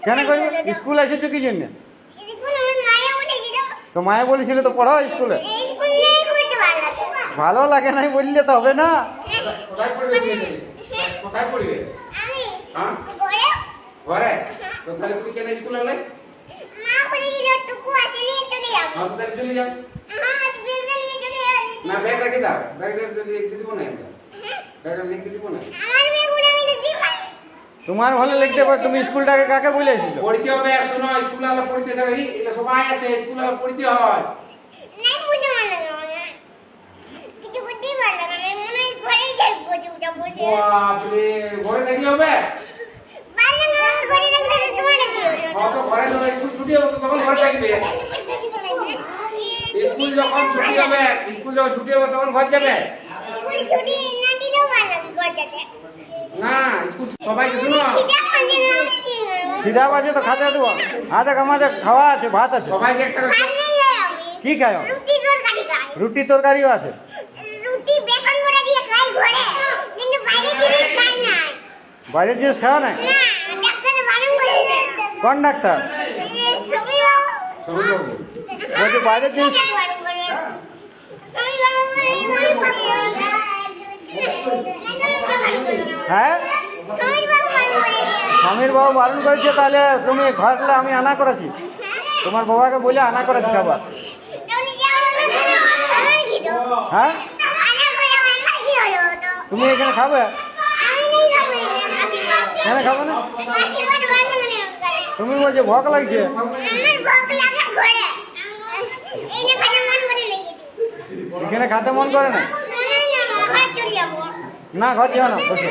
কেন করবে? স্কুল এসেছো কি জন্য? তো মায়ে বলেছিল তো পড়ো স্কুলে। ভালো লাগে নাই বললে তো হবে না। কোথায় পড়বে? কোথায় পড়বে? হ্যাঁ ঘরে। তো তাহলে তুমি কেন স্কুলে এলে? তাহলে চলে যাও। না ব্যাগ রেখে দাও, ব্যাগ লিখতে দিব না আমরা, ব্যাগটা লিখতে দিব না। তোমার ভালো লিখতে পারো। তুমি স্কুলটাকে কাকে বলে এসেছো? পড়তে হবে, শোনো স্কুলে আলো পড়তে দেবে, এটা সবাই আছে স্কুলে আলো পড়তে হয়। বাপরে ঘরে থাকলে হবে? কত ঘরে যাবে? স্কুল ছুটি হবে তো তখন ঘরে থাকবে। স্কুল যখন ছুটি হবে, স্কুল যখন ছুটি হবে তখন ঘর যাবে না। স্কুল সবাইকে শোনো, খিদা বাজে তো খাতে দেবো। হাতে আমাদের খাওয়া আছে, ভাত আছে। সবাইকে একটা কি খায়? রুটি তরকারিও আছে। বাইরের জিনিস খাওয়া নাই? কোন ডাক্তার বলছে বাইরের জিনিস? হ্যাঁ, স্বামীর বাবু বারণ করেছে। তাহলে তুমি ঘরলে আমি আনা করেছি, তোমার বাবাকে বলে আনা করেছি খাবার। হ্যাঁ, তুমি এখানে খাবে? এখানে খাবে না? তুমি বলছো ভোগ লাগছে। এখানে খেতে মন করে না? না ঘর যাও না, বসে।